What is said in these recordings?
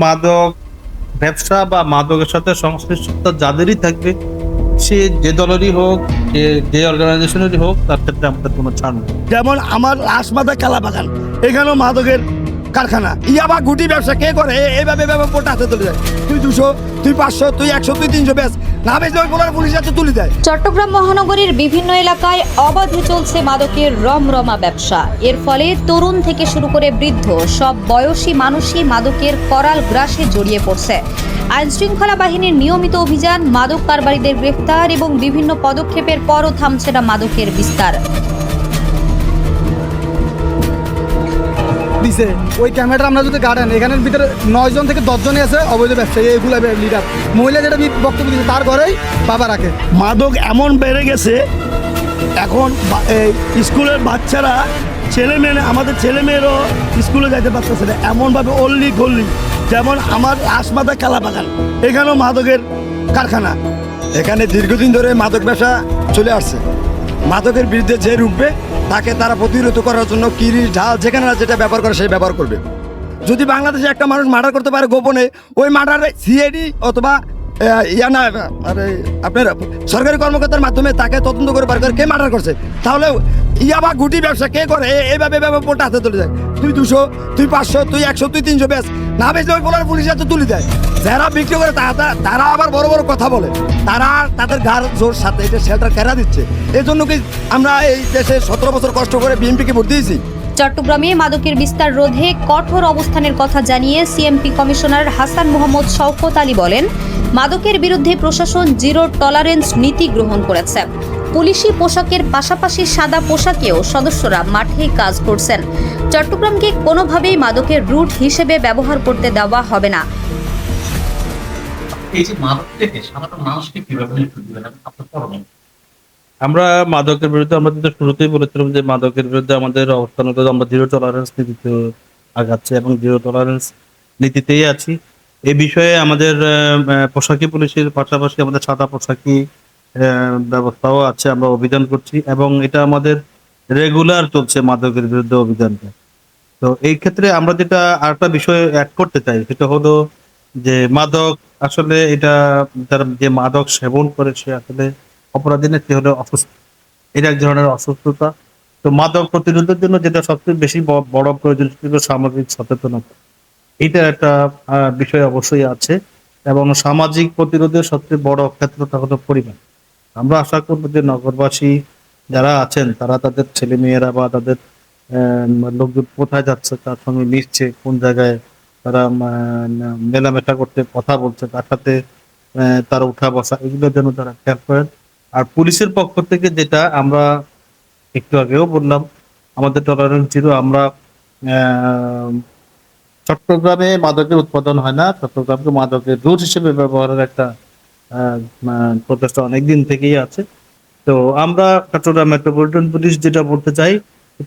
মাদক ব্যবসা বা মাদকের সাথে সংশ্লিষ্টতা যাদেরই থাকবে, সে যে দলেরই হোক, যে অর্গানাইজেশনেরই হোক, তার ক্ষেত্রে আমাদের কোনো ছাড় নেই। যেমন আমার লাশমাথা কালাবাগান, এখানেও মাদকের কারখানা। ইয়াবা গুটি ব্যবসা কে করে? এইভাবে পোটা হাতে তুলে যায়। তুই 200, তুই 500, তুই 100, তুই 300 বেচ, না বেচলে ওই পোলার পুলিশ হাতে তুলে দেয়। চট্টগ্রাম মহানগরীর বিভিন্ন এলাকায় অবাধে চলছে মাদকের রমরমা ব্যবসা। এর ফলে তরুণ থেকে শুরু করে বৃদ্ধ সব বয়সী মানুষই মাদকের করাল গ্রাসে জড়িয়ে পড়ছে। আইনশৃঙ্খলা বাহিনীর নিয়মিত অভিযান, মাদক কারবারিদের গ্রেফতার এবং বিভিন্ন পদক্ষেপের পরও থামছে না মাদকের বিস্তার। দিছে ওই ক্যামেরাটা আমরা যদি গাড়েন, এখানের ভিতরে 9 জন থেকে 10 জনই আছে অবৈধ ব্যবসায়ী, এইগুলো লিডার। মহিলা যেটা বক্তব্য দিচ্ছে তার ঘরেই বাবা রাখে। মাদক এমন বেড়ে গেছে, এখন স্কুলের বাচ্চারা আমাদের ছেলে মেয়েরও স্কুলে যাইতে পারতেছে না, এমনভাবে অল্লি গল্লি। যেমন আমার লাশমাথা কালাবাগান, এখানেও মাদকের কারখানা। এখানে দীর্ঘদিন ধরে মাদক ব্যবসা চলে আসছে। মাদকের বিরুদ্ধে যে রুখবে তাকে তারা প্রতিরোধ করার জন্য কিরি ঢাল যেখানে যেটা ব্যবহার করে সেই ব্যবহার করবে। যদি বাংলাদেশে একটা মানুষ মার্ডার করতে পারে গোপনে, ওই মার্ডারে সিআইডি অথবা আপনার সরকারি কর্মকর্তার মাধ্যমে তাকে তদন্ত করে বার করে কে মার্ডার করছে, তাহলে ইয়াবা গুটি ব্যবসা কে করে? এইভাবে পোটা হাতে তুলে যায়। তুই 200, তুই 500, তুই 100, তুই 300 বেচ, না বেচলে ওই পোলার পুলিশ হাতে তুলে দেয়। যারা বিক্রি করে তারা আবার বড় বড় কথা বলে, তারা তাদের ঘাড় জোর সাথে এটা শেল্টার কেনা দিচ্ছে। এই জন্য কি আমরা এই দেশে 17 বছর কষ্ট করে বিএনপিকে ভোট দিয়েছি। চট্টগ্রামে মাদকের বিস্তার রোধে কঠোর অবস্থানের কথা জানিয়ে সিএমপি কমিশনার হাসান মোহাম্মদ শওকত আলী বলেন, মাদকের বিরুদ্ধে প্রশাসন জিরো টলারেন্স নীতি গ্রহণ করেছে। পুলিশি পোশাকের পাশাপাশি সাদা পোশাকেও সদস্যরা মাঠে কাজ করছেন। চট্টগ্রামকে কোনোভাবেই মাদকের রুট হিসেবে ব্যবহার করতে দেওয়া হবে না। এই যে মাদক থেকে সাধারণ মানুষকে কিভাবে নিরাপদ দিবেন আপনার পরামর্শ? আমরা মাদকের বিরুদ্ধে, আমরা কিন্তু শুরুতেই বলেছিলাম যে মাদকের বিরুদ্ধে আমাদের অবস্থান হলো আমরা জিরো টলারেন্স নীতিতে আগাচ্ছি এবং জিরো টলারেন্স নীতিতেই আছি। এই বিষয়ে আমাদের পোশাকি পুলিশের পাশাপাশি আমাদের সাদা পোশাকি ব্যবস্থাও আছে, আমরা অভিযান করছি এবং এটা আমাদের রেগুলার চলছে মাদকের বিরুদ্ধে অভিযানটা। তো এই ক্ষেত্রে আমরা যেটা আরেকটা বিষয় অ্যাড করতে চাই, সেটা হলো যে মাদক আসলে এটা যারা যে মাদক সেবন করে সে আসলে অপরাধী না, সে হলো অসুস্থ। এটা এক ধরনের অসুস্থতা। তো মাদক প্রতিরোধের জন্য যেটা সবচেয়ে বেশি বড় প্রয়োজন ছিল সামাজিক সচেতনতা, এইটা একটা বিষয় অবশ্যই আছে। এবং সামাজিক প্রতিরোধের সবচেয়ে বড় ক্ষেত্রটা হলো পরিবার। আমরা আশা করবো যে নগরবাসী যারা আছেন তারা তাদের ছেলে মেয়েরা বা তাদের লোকজন কোথায় যাচ্ছে, তার সঙ্গে মিশছে, কোন জায়গায় তারা মেলামেশা করতে, কথা বলছে, তার সাথে তার উঠা বসা, এগুলো যেন তারা খেয়াল করেন। আর পুলিশের পক্ষ থেকে যেটা আমরা একটু আগেও বললাম, আমাদের টলারেন্স জিরো। আমরা চট্টগ্রামে মাদকের উৎপাদন হয় না, চট্টগ্রামকে মাদকের রুট হিসেবে ব্যবহারের একটা প্রচেষ্টা অনেকদিন থেকেই আছে। তো আমরা চট্টগ্রাম মেট্রোপলিটন পুলিশ যেটা বলতে চাই,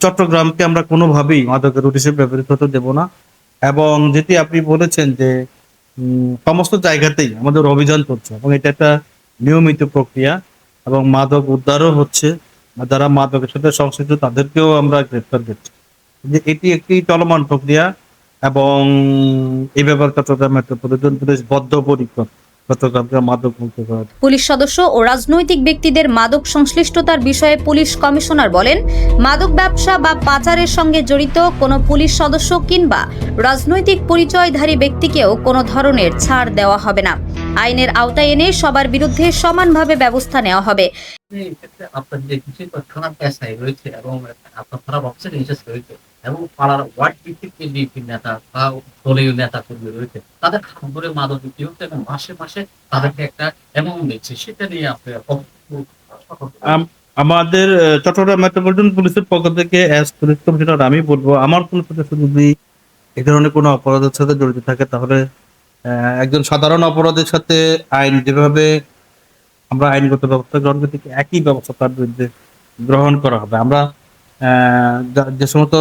চট্টগ্রামকে আমরা কোনোভাবেই মাদকের রুট হিসেবে ব্যবহৃত হতে দেব না। এবং যেটি আপনি বলেছেন যে সমস্ত জায়গাতেই আমাদের অভিযান চলছে এবং এটা একটা নিয়মিত প্রক্রিয়া এবং মাদক উদ্ধারও হচ্ছে। যারা মাদকের সাথে সংশ্লিষ্ট তাদেরকেও আমরা গ্রেফতার করছি। যে এটি একটি চলমান প্রক্রিয়া এবং এই ব্যাপারে চট্টগ্রাম মেট্রোপলিটন পুলিশ বদ্ধপরিকর চট্টগ্রামকে মাদক মুক্ত করার। পুলিশ সদস্য ও রাজনৈতিক ব্যক্তিদের মাদক সংশ্লিষ্টতার বিষয়ে পুলিশ কমিশনার বলেন, মাদক ব্যবসা বা পাচারের সঙ্গে জড়িত কোনো পুলিশ সদস্য কিংবা রাজনৈতিক পরিচয়ধারী ব্যক্তিকেও কোনো ধরনের ছাড় দেওয়া হবে না। আইনের আওতায় এনে সবার বিরুদ্ধে সমানভাবে ব্যবস্থা নেওয়া হবে। এই ক্ষেত্রে আপনার যে কিছু থানার এসআই রয়েছে এবং আপনার থানার অফিসার ইনচার্জ রয়েছে এবং পাড়ার ওয়ার্ড ভিত্তিক যে বিএনপি নেতা বা দলীয় নেতা কর্মী রয়েছে, তাদের হাত ধরে মাদক বিক্রি হচ্ছে এবং মাসে মাসে তাদেরকে একটা অ্যামাউন্ট দিচ্ছে, সেটা নিয়ে আপনি আমাদের চট্টগ্রাম মেট্রোপলিটন পুলিশের পক্ষ থেকে পুলিশ কমিশনার আমি বলবো, আমার কোনো সদস্য যদি এই ধরনের কোনো অপরাধের সাথে জড়িত থাকে, তাহলে একজন সাধারণ অপরাধের সাথে আইন যেভাবে আমরা আইনগত ব্যবস্থা গ্রহণ করতে একই ব্যবস্থা তার বিরুদ্ধে গ্রহণ করা হবে। আমরা যে সমস্ত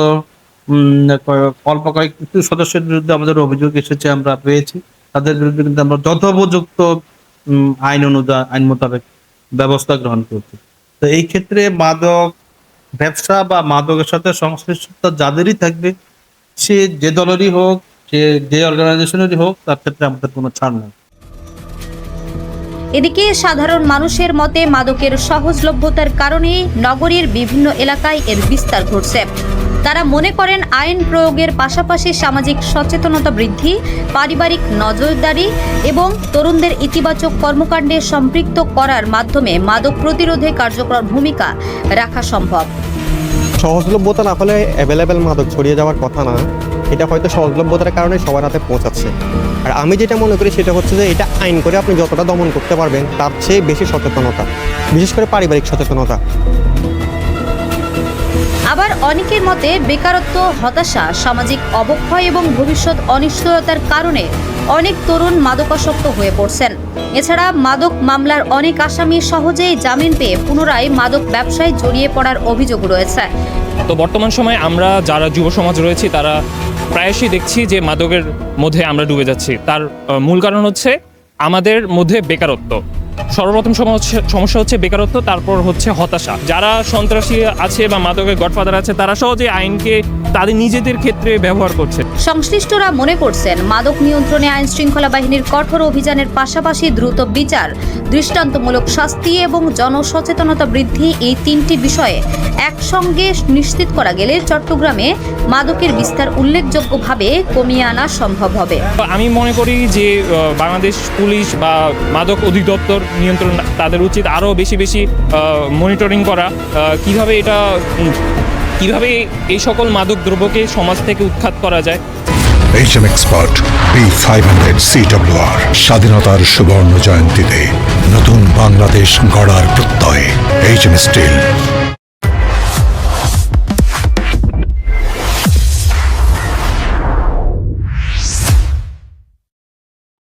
অল্প কয়েক কিছু সদস্যের বিরুদ্ধে আমাদের অভিযোগ এসেছে, আমরা পেয়েছি, তাদের বিরুদ্ধে কিন্তু আমরা যথোপযুক্ত আইন মোতাবেক ব্যবস্থা গ্রহণ করছি। তো এই ক্ষেত্রে মাদক ব্যবসা বা মাদকের সাথে সংশ্লিষ্টতা যাদেরই থাকবে, সে যে দলেরই হোক, সে যে অর্গানাইজেশনেরই হোক তার ক্ষেত্রে আমাদের কোনো ছাড় নেই। এদিকে সাধারণ মানুষের মতে মাদকের সহজলভ্যতার কারণে নগরীর বিভিন্ন এলাকায় এর বিস্তার ঘটছে। তারা মনে করেন আইন প্রয়োগের পাশাপাশি সামাজিক সচেতনতা বৃদ্ধি, পারিবারিক নজরদারি এবং তরুণদের ইতিবাচক কর্মকাণ্ডে সম্পৃক্ত করার মাধ্যমে মাদক প্রতিরোধে কার্যকর ভূমিকা রাখা সম্ভব। সহজলভ্যতা না হলে অ্যাভেলেবেল মাদক ছড়িয়ে যাওয়ার কথা না, এটা হয়তো সহজলভ্যতার কারণে সবার হাতে পৌঁছাচ্ছে। আর আমি যেটা মনে করি সেটা হচ্ছে যে এটা আইন করে আপনি যতটা দমন করতে পারবেন তার চেয়ে বেশি সচেতনতা, বিশেষ করে পারিবারিক সচেতনতা। আবার অনেকের মতে বেকারত্ব, হতাশা, সামাজিক অবক্ষয় এবং ভবিষ্যৎ অনিশ্চয়তার কারণে অনেক তরুণ মাদকাসক্ত হয়ে পড়ছেন। এছাড়া মাদক মামলার অনেক আসামি সহজেই জামিন পেয়ে পুনরায় মাদক ব্যবসায় জড়িয়ে পড়ার অভিযোগ রয়েছে। তো বর্তমান সময়ে আমরা যারা যুব সমাজ রয়েছি তারা প্রায়শই দেখছি যে মাদকের মধ্যে আমরা ডুবে যাচ্ছি। তার মূল কারণ হচ্ছে আমাদের মধ্যে বেকারত্ব। সর্বপ্রথম সমস্যা হচ্ছে বেকারত্ব, তারপর হচ্ছে হতাশা। যারা সন্ত্রাসী আছে বা মাদকের গডফাদার আছে তারা সহজে আইনকে তাদের নিজেদের ক্ষেত্রে ব্যবহার করছে। সংশ্লিষ্টরা মনে করছেন মাদক নিয়ন্ত্রণে আইন শৃঙ্খলা বাহিনীর কঠোর অভিযানের পাশাপাশি দ্রুত বিচার, দৃষ্টান্তমূলক শাস্তি এবং জনসচেতনতা বৃদ্ধি, এই তিনটি বিষয়ে একসঙ্গে নিশ্চিত করা গেলে চট্টগ্রামে মাদকের বিস্তার উল্লেখযোগ্যভাবে কমিয়ে আনা সম্ভব হবে। আমি মনে করি যে বাংলাদেশ পুলিশ বা মাদক অধিদপ্তর নিয়ন্ত্রণ তাদের উচিত আরও বেশি মনিটরিং করা, কিভাবে এই সকল মাদক দ্রব্যকে সমাজ থেকে উৎখাত করা যায়। HM Expert B500 CWR স্বাধীনতার সুবর্ণ জয়ন্তীতে নতুন বাংলাদেশ গড়ার প্রত্যয়। HM Steel